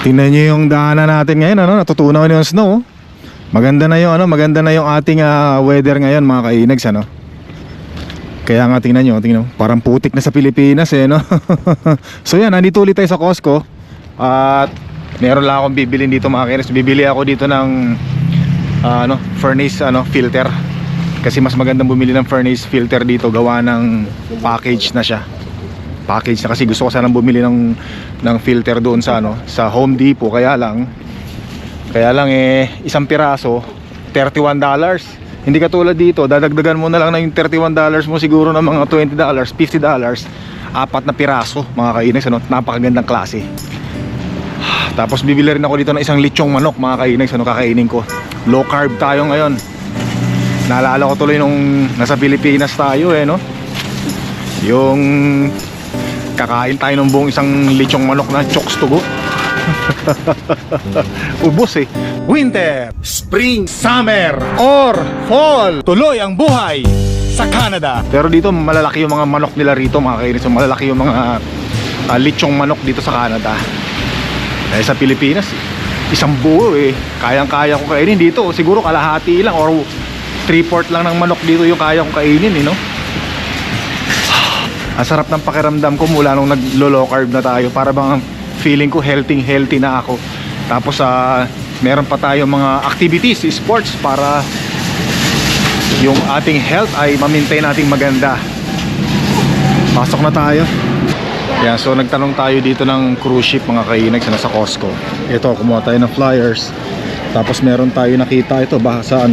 Tingnan nyo yung daanan natin ngayon, ano? Natutunaw na yung snow. Maganda na yung ano, maganda na yung ating weather ngayon, mga kainags, ano? Kaya nga tingnan nyo, parang putik na sa Pilipinas eh, no? So yan, nandito ulit tayo sa Costco. At meron lang akong bibilin dito, mga kainags. Bibili ako dito ng furnace filter. Kasi mas magandang bumili ng furnace filter dito, gawa ng package na siya. Package na, kasi gusto ko sanang bumili ng filter doon sa sa Home Depot. Kaya lang isang piraso $31. Hindi katulad dito, dadagdagan mo na lang ng yung $31 mo siguro ng mga $20, $50. Apat na piraso, mga kainags, napakagandang klase. Tapos bibili rin ako dito ng isang lechong manok, mga kainags, kakainin ko. Low carb tayo ngayon. Naalala ko tuloy nung nasa Pilipinas tayo no. Yung kakain tayo ng buong isang lechong manok na chokes to go. Ubos eh. Winter, spring, summer, or fall, tuloy ang buhay sa Canada. Pero dito malalaki yung mga manok nila rito, mga kainis. So, malalaki yung mga lechong manok dito sa Canada. Dahil sa Pilipinas, isang buo eh. Kayang-kaya ko kainin dito. Siguro kalahati lang or 3/4 lang ng manok dito yung kaya kong kainin no? Ang sarap ng pakiramdam ko mula nung nag-low carb na tayo. Para bang feeling ko healthy na ako. Tapos meron pa tayong mga activities, sports, para yung ating health ay ma-maintain nating maganda. Pasok na tayo. Yeah, so nagtanong tayo dito ng cruise ship, mga kainags, na sa Costco. Ito, kumuha tayo ng flyers. Tapos meron tayo nakita ito sa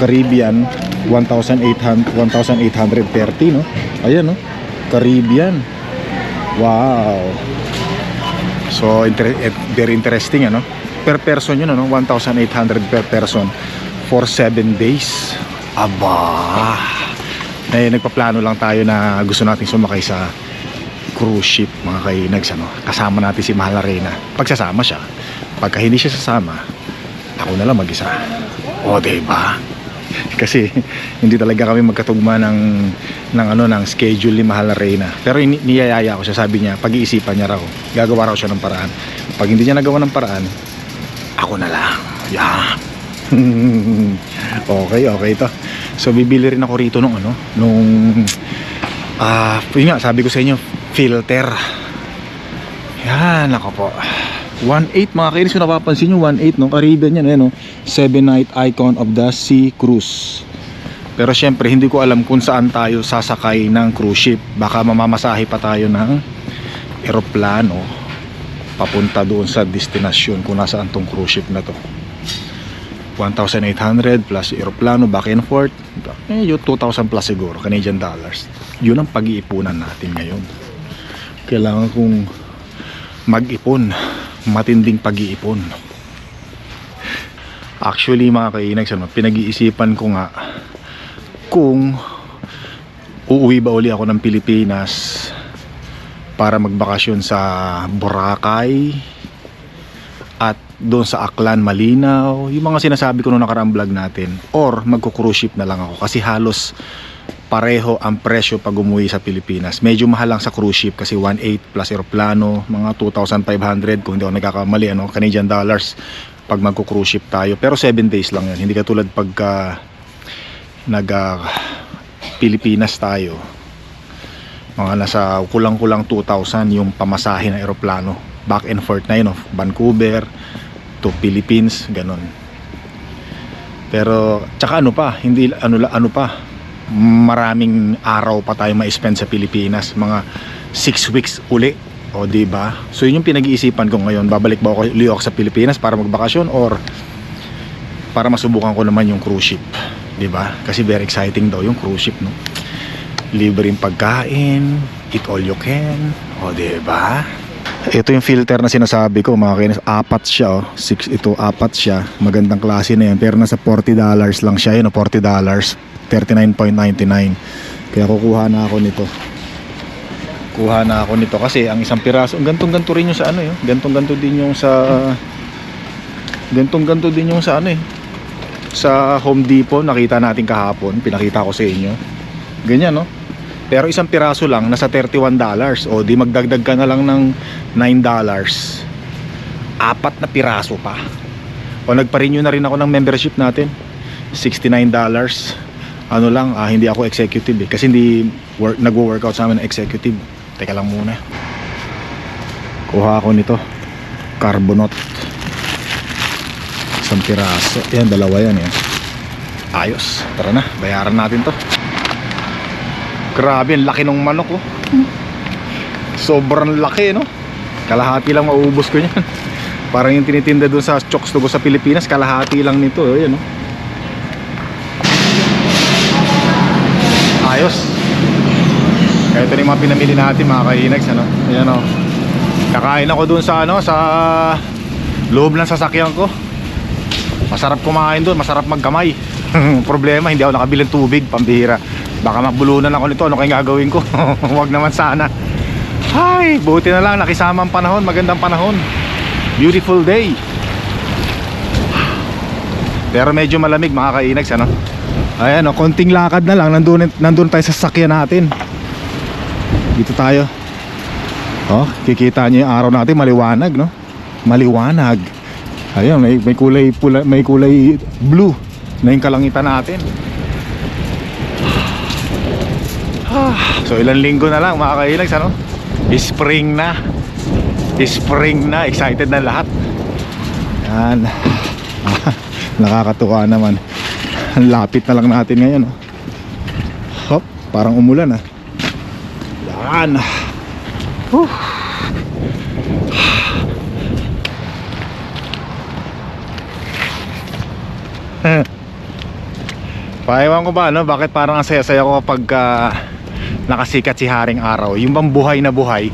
Caribbean, 1,830 no. Ayan no, Caribbean. Wow. So very interesting per person yun 1,800 per person for 7 days. Aba, nagpaplano lang tayo na gusto nating sumakay sa cruise ship, mga kainags, kasama natin si Mahal na Reyna. Pagsasama siya, pagka hindi siya sasama, ako na lang mag-isa. O diba? Kasi hindi talaga kami magkatugma ng schedule ni Mahal na Reyna. Pero niyayaya ko siya, sabi niya, pag-iisipan niya raw, gagawa raw siya ng paraan. Pag hindi niya nagawa ng paraan, ako na lang. Yeah. Okay to. So bibili rin ako rito yun nga, sabi ko sa inyo, filter. Yan, ako po. 1.8, mga kainis, kung napapansin nyo, 1.8 Caribbean yan 7-night Icon of the Sea Cruise. Pero syempre hindi ko alam kung saan tayo sasakay ng cruise ship. Baka mamamasahe pa tayo ng eroplano papunta doon sa destinasyon kung nasaan tong cruise ship na to. 1,800 plus eroplano back and forth, yung 2,000 plus siguro Canadian dollars. Yun ang pag-iipunan natin ngayon. Kailangan kong mag-ipon, matinding pag-iipon. Actually, mga kainags, pinag-iisipan ko nga kung uuwi ba uli ako ng Pilipinas para magbakasyon sa Boracay at doon sa Aklan, Malinaw, yung mga sinasabi ko nung nakaraang vlog natin, or magko-cruise ship na lang ako kasi halos pareho ang presyo pag umuwi sa Pilipinas. Medyo mahal lang sa cruise ship kasi 1.8 plus aeroplano, mga 2,500 kung hindi ako nagkakamali Canadian dollars pag magko-cruise ship tayo. Pero 7 days lang yan, hindi katulad pagka Pilipinas tayo, mga nasa kulang-kulang 2,000 yung pamasahe ng aeroplano back and forth na Vancouver to Philippines, ganon. Pero tsaka hindi maraming araw pa tayo ma-spend sa Pilipinas, mga 6 weeks uli, o diba? So yun yung pinag-iisipan ko ngayon, babalik ba ako sa Pilipinas para magbakasyon or para masubukan ko naman yung cruise ship, diba? Kasi very exciting daw yung cruise ship libreng pagkain, eat all you can, o diba? Ito yung filter na sinasabi ko, mga kainis. Apat siya 4 siya. Magandang klase na yan. Pero nasa $40 lang siya $40, $39.99. Kaya kukuha na ako nito. Kasi ang isang piraso, gantong-ganto rin yung sa gantong-ganto din yung sa sa Home Depot. Nakita natin kahapon, pinakita ko sa inyo. Ganyan Pero isang piraso lang nasa $31. O di magdagdag ka na lang ng $9 4 na piraso pa. O nagpa-renew na rin ako ng membership natin, $69. Ano lang, hindi ako executive eh. Kasi hindi nagwo-workout sa amin ng executive. Teka lang muna. Kuha ako nito, Carbonaut. Isang piraso. Yan, dalawa yan yan. Ayos, tara na, bayaran natin to. Grabe, ang laki ng manok oh. Sobrang laki no. Kalahati lang mauubos ko niyan. Parang yung tinitinda doon sa Chokes to Go sa Pilipinas, kalahati lang nito oh, yan oh. Ayos. Ito na yung mga pinamili natin mga kainags ano. Ayan oh. Kakain ako doon sa ano, sa loob ng sasakyan ko. Masarap kumain doon, masarap magkamay. Problema, hindi ako nakabili ng tubig, pambihira. Baka magbulunan ako nito, ano kayong gagawin ko? Huwag naman sana. Ay, buti na lang, nakisama ang panahon, magandang panahon. Beautiful day. Pero medyo malamig mga kainags ano. Ayan o, konting lakad na lang, nandun tayo sa sasakyan natin. Dito tayo. Oh, kikita niyo yung araw natin, maliwanag no? Maliwanag. Ayun, may kulay pula, may kulay blue na yung kalangitan natin. So ilang linggo na lang mga kainags ano? Spring na. Spring na, excited na lahat. Yan. Nakakatuwa naman. Ang lapit na lang natin ngayon oh. Hop, parang umulan ah. Yan. Paewan ko ba no, bakit parang ang saya-saya ko kapag nakasikat si Haring Araw. Yung bang buhay na buhay,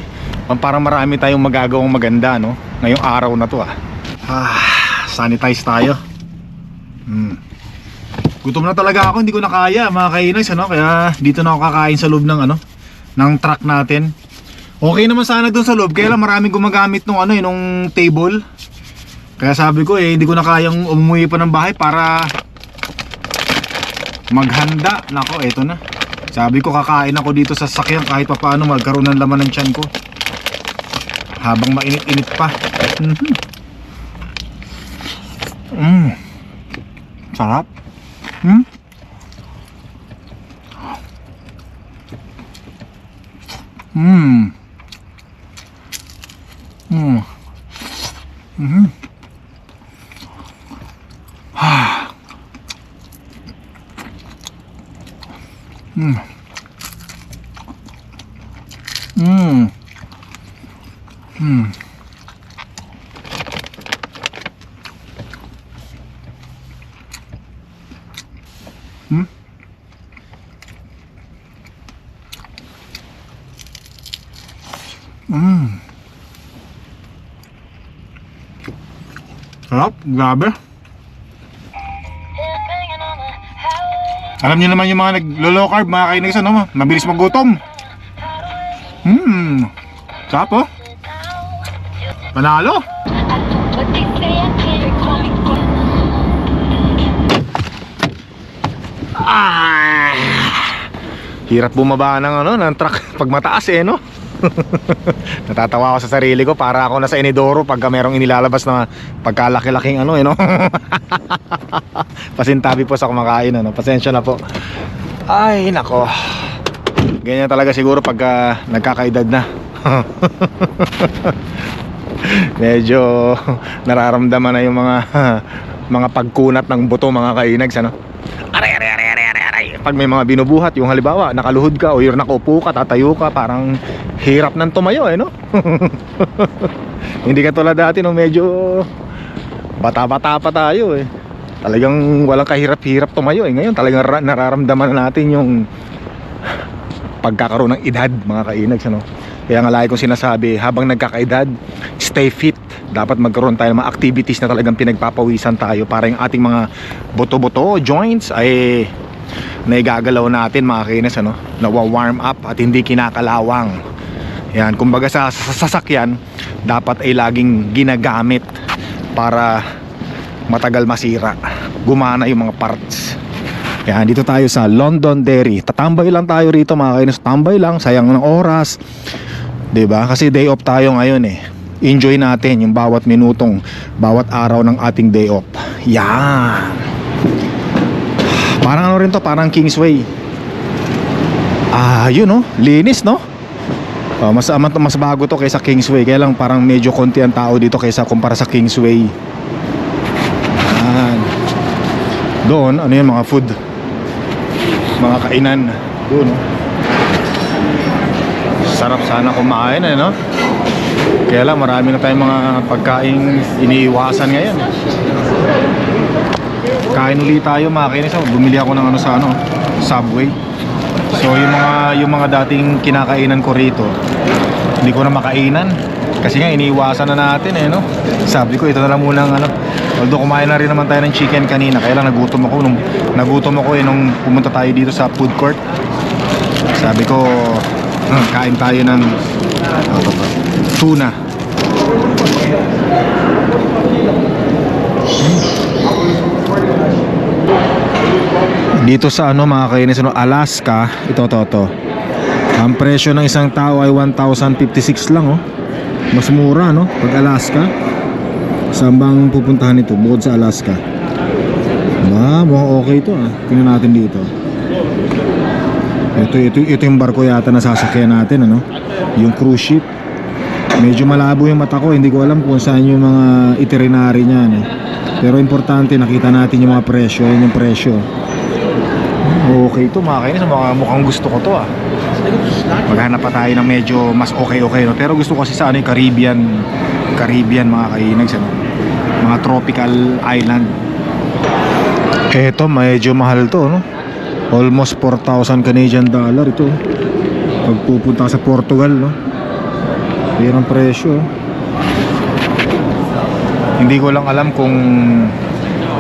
parang marami tayong magagawang maganda no, ngayong araw na to ah. Sanitize tayo. Gutom na talaga ako, hindi ko na kaya mga kainags ano, kaya dito na ako kakain sa loob ng ano, ng truck natin. Okay naman sana doon sa loob, kaya lang maraming gumagamit nung ano, nung table. Kaya sabi ko hindi ko na kayang umuwi pa ng bahay para maghanda. Nako, eto na. Sabi ko kakain ako dito sa sasakyan kahit pa paano magkaroon ng laman ng tiyan ko. Habang mainit-init pa. Sarap. Sarap, grabe. Alam niyo naman yung mga naglo-low carb, mga kainags ano, mabilis magutom. Sarap oh. Panalo. Hirap bumaba ng ano, ng truck pag mataas no. Natatawa ako sa sarili ko, para ako nasa inidoro pagka merong inilalabas na pagkalaki-laking ano no. Pasintabi po sa kumakain ano, pasensya na po. Ay nako, ganyan talaga siguro pagka nagkakaedad na. Medyo nararamdaman na yung mga pagkunat ng buto mga kainags ano. Aray. Pag may mga binubuhat, yung halimbawa nakaluhod ka o yung nakaupo ka, tatayo ka, parang hirap nang tumayo no. Hindi ka tulad dati no, medyo bata-bata pa tayo talagang walang kahirap-hirap tumayo ngayon talagang nararamdaman natin yung pagkakaroon ng edad mga kainags ano. Kaya nga lagi kong sinasabi, habang nagkakaedad, stay fit. Dapat magkaroon tayo ng mga activities na talagang pinagpapawisan tayo para yung ating mga buto-buto, joints ay naigagalaw natin mga kainas ano, nawa-warm up at hindi kinakalawang. Yan, kumbaga sa sasakyan dapat ay laging ginagamit para matagal masira, gumana yung mga parts. Yan, dito tayo sa Londonderry. Tatambay lang tayo rito mga kainas, tambay lang, sayang ng oras, 'di ba? Kasi day off tayo ngayon enjoy natin yung bawat minutong, bawat araw ng ating day off. Yan. Parang ano rin to, parang Kingsway. Yun no, linis no. Mas bago to kaysa Kingsway. Kaya lang parang medyo konti ang tao dito kaysa kumpara sa Kingsway. Yan. Doon, ano yun, mga food, mga kainan. Doon no. Sarap sana kumain no. Kaya lang marami na tayong mga pagkain iniiwasan ngayon. Kain ulit tayo mga kainis. Bumili ako ng Subway. So yung mga dating kinakainan ko rito, hindi ko na makainan kasi nga iniiwasan na natin no. Sabi ko ito na lang muna although kumain na rin naman tayo ng chicken kanina, kaya lang nagutom ako nung pumunta tayo dito sa food court. Sabi ko kain tayo ng tuna. Dito sa mga kainis, Alaska, ito. Ang presyo ng isang tao ay 1,056 lang Mas mura no pag Alaska. Saan bang pupuntahan ito bukod sa Alaska? Mukhang okay ito Tingnan natin dito. Ito yung barko yata na sasakyan natin yung cruise ship. Medyo malabo yung mata ko, hindi ko alam kung saan yung mga itinerary niya Pero importante nakita natin yung mga presyo. Yan yung presyo. Okay ito mga kainis, mukhang gusto ko to Maghanap pa tayo ng medyo mas okay no? Pero gusto ko kasi sa yung Caribbean mga kainis mga tropical island. Eto medyo mahal to no? Almost 4,000 Canadian dollar ito pag pupunta sa Portugal no? Yan ang presyo. Hindi ko lang alam kung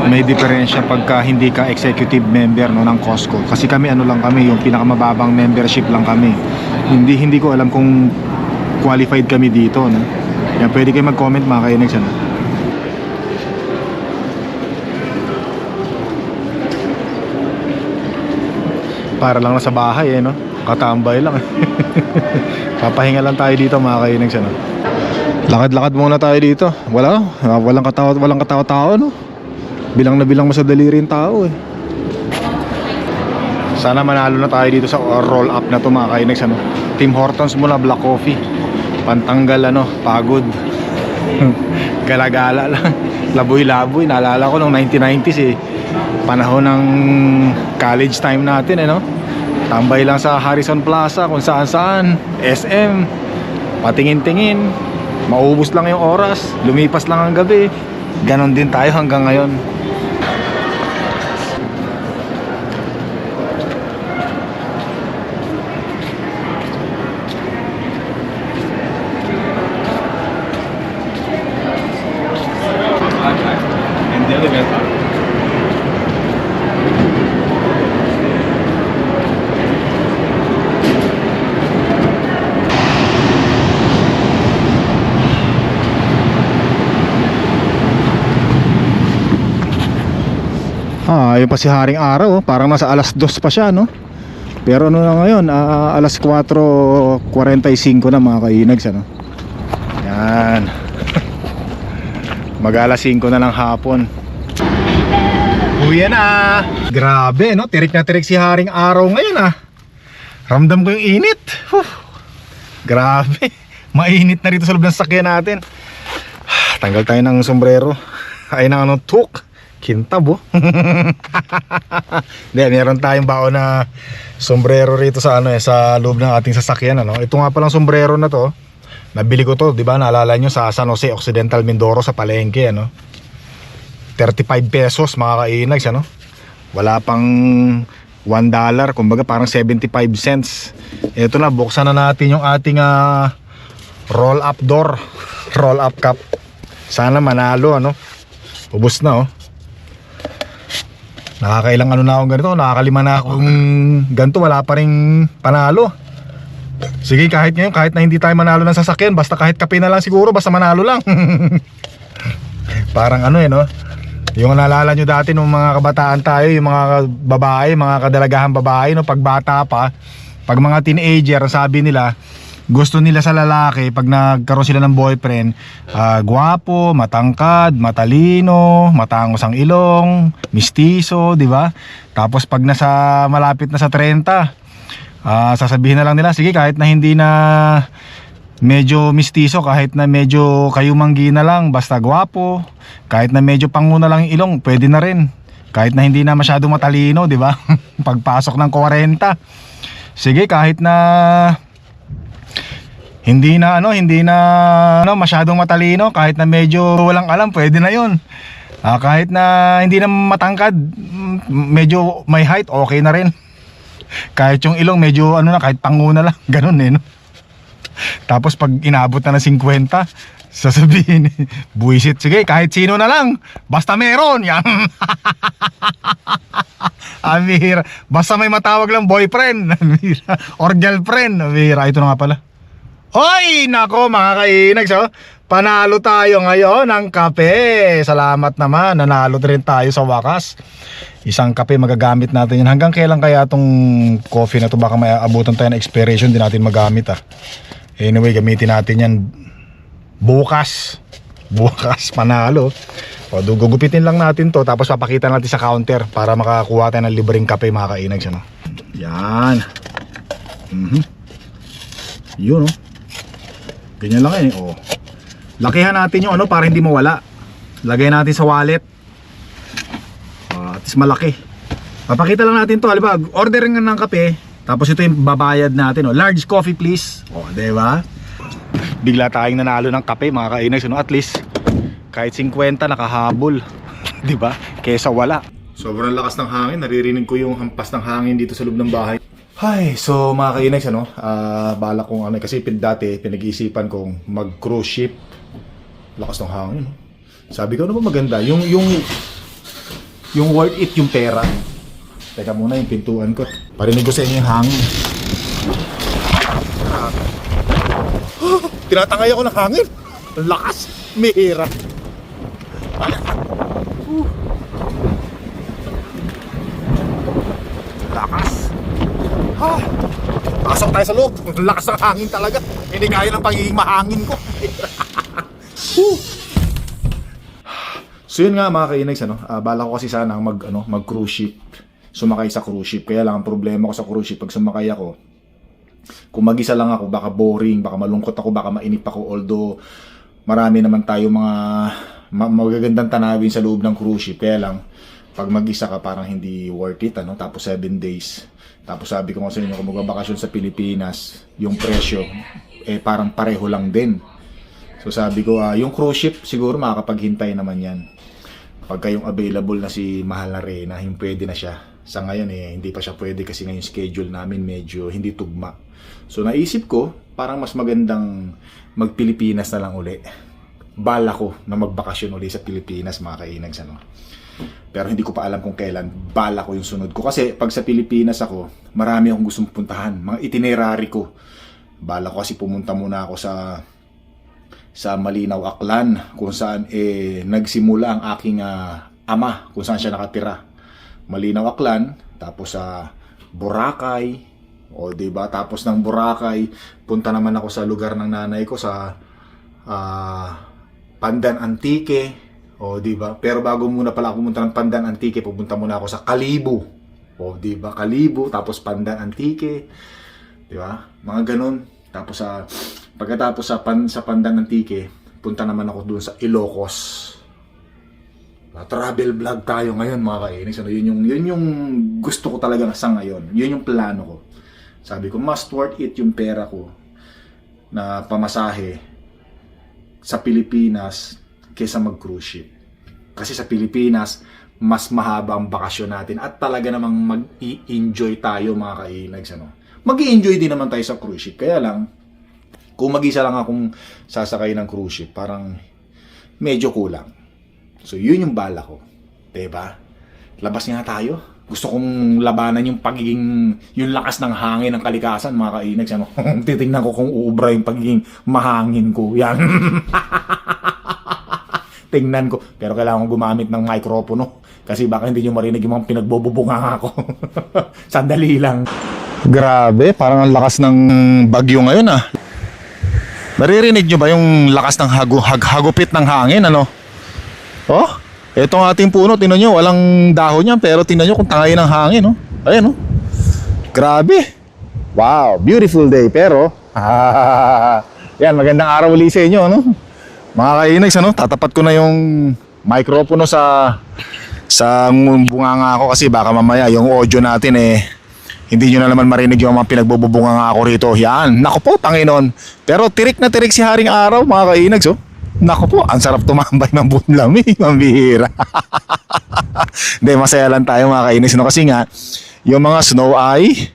may diferensya pagka hindi ka executive member ng Costco. Kasi kami lang kami, yung pinakamababang membership lang kami. Hindi ko alam kung qualified kami dito no? Yan, pwede kayo mag-comment mga kainex Para lang nasa bahay no? Katambay lang Papahinga lang tayo dito mga kainex Lakad-lakad muna tayo dito. Walang katawa-tao no? Bilang na bilang mo sa daliri yung tao Sana manalo na tayo dito sa roll up na to mga kainex Tim Hortons muna, black coffee. Pantanggal pagod. Gala-gala lang. Laboy-laboy. Naalala ko nung 1990s panahon ng college time natin Tambay lang sa Harrison Plaza, kung saan-saan, SM. Patingin-tingin. Maubos lang yung oras. Lumipas lang ang gabi. Ganon din tayo hanggang ngayon. Yun pa si Haring Araw parang nasa alas 2 pa siya no. Pero na ngayon alas 4:45 na mga kainags Yan. Mag alas 5 na ng hapon. Uwi na. Grabe no, tirik na tirik si Haring Araw ngayon Ramdam ko yung init. Grabe. Mainit na rito sa loob ng sasakyan natin. Tanggal tayo ng sombrero. Ay ng tuk. Kintab meron tayong baon na sombrero rito sa sa loob ng ating sasakyan Ito nga palang sombrero na to. Nabili ko to, 'di ba? Naalala nyo sa San Jose Occidental Mindoro sa palengke 35 pesos mga kainags Wala pang $1, kumbaga parang 75 cents. Ito na, buksan na natin yung ating roll up door, roll up cup. Sana manalo Ubos na Nakakailang na akong ganito, nakakalima na akong ganito, wala pa rin panalo. Sige, kahit ngayon, kahit na hindi tayo manalo ng sasakyan, basta kahit kape na lang siguro, basta manalo lang. Parang yung naalala nyo dati nung mga kabataan tayo, yung mga babae, mga kadalagahan babae pag bata pa, pag mga teenager, sabi nila gusto nila sa lalaki pag nagkaroon sila ng boyfriend, gwapo, matangkad, matalino, matangos ang ilong, mistiso, di ba? Tapos pag nasa malapit na sa 30, sasabihin na lang nila, sige, kahit na hindi na medyo mistiso, kahit na medyo kayumanggi na lang, basta gwapo, kahit na medyo pango na lang yung ilong, pwede na rin. Kahit na hindi na masyado matalino, di ba? Pagpasok ng 40, sige, kahit na hindi na masyadong matalino, kahit na medyo walang alam, pwede na 'yon. Kahit na hindi na matangkad, medyo may height, okay na rin. Kahit yung ilong medyo kahit pango na lang, ganun no? Tapos pag inabot na ng 50, sasabihin, buwisit, sige, kahit sino na lang, basta meron, yan. Amira, basta may matawag lang boyfriend, amira, or girlfriend, amira. Ito na nga pala. Hoy, nako mga kainags, panalo tayo ngayon ng kape. Salamat naman, nanalo rin tayo sa wakas. Isang kape magagamit natin yan. Hanggang kailan kaya tong coffee na to? Baka may abutan tayo ng expiration, di natin magamit Anyway, gamitin natin yan bukas. Bukas, panalo. Gugupitin lang natin to, tapos papakita natin sa counter para makakuha tayo ng libreng kape mga kainags. Yan. Yun ganyan lang lakihan natin yung para hindi mawala. Lagay natin sa wallet. At least malaki. Papakita lang natin to. Halimbawa, ordering ng kape, tapos ito yung babayad natin. Large coffee please. Diba? Bigla tayong nanalo ng kape mga kainags. At least kahit 50 nakahabol. Diba? Kesa wala. Sobrang lakas ng hangin. Naririnig ko yung hampas ng hangin dito sa loob ng bahay. Hi, so mga kainags, balak kong kasi dati pinag-iisipan kong mag-cruise ship. Lakas ng hangin. Sabi ko, ba maganda? Yung worth it yung pera. Teka muna yung pintuan ko. Parinig ko sa inyo yung hangin. Tinatangay ako ng hangin. Lakas, mihira. Lakas. Pasok tayo sa loob. Lakas ng hangin talaga. Hindi kaya ng pagiging mahangin ko. So yun nga mga kainags, bala ko kasi sana mag cruise ship. Sumakay sa cruise ship. Kaya lang ang problema ko sa cruise ship, pag sumakay ako, kung mag-isa lang ako, baka boring, baka malungkot ako, baka mainip ako. Although marami naman tayo mga magagandang tanawin sa loob ng cruise ship. Kaya lang pag mag-isa ka, parang hindi worth it, tapos 7 days. Tapos sabi ko nga sa inyo, kung magbabakasyon sa Pilipinas, yung presyo, parang pareho lang din. So sabi ko, yung cruise ship, siguro makakapaghintay naman yan. Pagka yung available na si Mahal na Reyna, yung pwede na siya. Sa ngayon, hindi pa siya pwede kasi ngayon schedule namin medyo hindi tugma. So naisip ko, parang mas magandang mag-Pilipinas na lang uli. Bala ko na magbakasyon uli sa Pilipinas, mga kainags, Pero hindi ko pa alam kung kailan. Bala ko yung sunod ko. Kasi pag sa Pilipinas ako, marami akong gustong puntahan. Mga itinerary ko. Bala ko kasi pumunta muna ako sa Malinaw, Aklan. Kung saan nagsimula ang aking ama. Kung saan siya nakatira. Malinaw, Aklan. Tapos sa Boracay. Diba? Tapos ng Boracay, punta naman ako sa lugar ng nanay ko sa Pandan Antique. Diba? Pero bago muna pala ako pumunta ng Pandan Antique, pupunta muna ako sa Kalibo. Diba? Kalibo, tapos Pandan Antique. Diba? Mga ganun. Tapos pagkatapos sa Pandan Antique, punta naman ako dun sa Ilocos. Travel vlog tayo ngayon mga kainis. Yun yung gusto ko talaga sa ngayon. Yun yung plano ko. Sabi ko, must worth it yung pera ko na pamasahe sa Pilipinas kaysa mag-cruise ship. Kasi sa Pilipinas, mas mahaba ang bakasyon natin at talaga namang mag-i-enjoy tayo mga kainags. Mag-i-enjoy din naman tayo sa cruise ship. Kaya lang, kung mag-isa lang akong sasakay ng cruise ship, parang medyo kulang. So yun yung bala ko. Diba? Labas nga tayo. Gusto kong labanan yung yung lakas ng hangin ng kalikasan mga kainags. Titingnan ko kung uubra yung pagiging mahangin ko. Yan. Tingnan ko. Pero kailangan ko gumamit ng microphone, kasi baka hindi nyo marinig yung mga pinagbububunga ako. Sandali lang. Grabe, parang ang lakas ng bagyo ngayon Naririnig nyo ba yung lakas ng hagupit ng hangin, ano? Oh, etong ating puno, tinan nyo, walang dahon yan, pero tinan nyo kung tangay ng hangin, oh. Ayan, oh. Grabe. Wow, beautiful day, pero yan, magandang araw ulit sa inyo, ano? Mga kainags, ano? Tatapat ko na yung microphone sa bunganga ko kasi baka mamaya yung audio natin hindi nyo na naman marinig yung mga pinagbububunganga ako rito. Yan, naku po, Panginoon. Pero tirik na tirik si Haring Araw, mga kainags, oh. Naku po, ang sarap tumambay ng bunlami, mambihira. Hindi, masaya lang tayo mga kainags, no? Kasi nga, yung mga snow ay,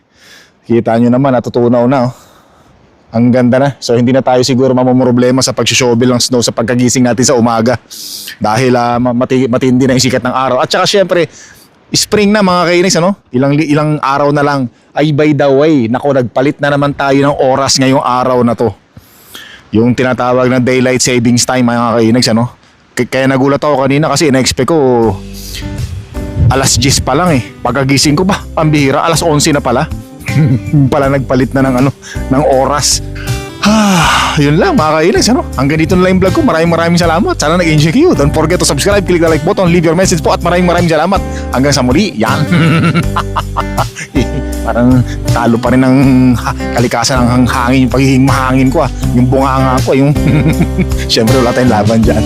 kita nyo naman, natutunaw na, oh. Ang ganda na. So hindi na tayo siguro mamumroblema sa pag-shovel ng snow sa pagkagising natin sa umaga. Dahil matindi na yung sikat ng araw. At saka syempre, spring na mga kainis, ano? Ilang araw na lang. Ay by the way, naku, nagpalit na naman tayo ng oras ngayong araw na to. Yung tinatawag na daylight savings time mga kainis, ano? Kaya nagulat ako kanina kasi na-expect ko alas 10 pa lang Pagkagising ko ba, pambihira, alas 11 na pala. Pala nagpalit na ng oras. Yun lang mga kainis, ano? Hanggang dito na lang yung vlog ko. Maraming salamat. Sana nag-enjoy kayo. Don't forget to subscribe, click the like button, leave your message po, at maraming salamat. Hanggang sa muli. Yan. Parang talo pa rin ng kalikasan ng hangin, yung pagiging mahangin ko Yung bunganga ko, yung syempre wala tayong laban dyan.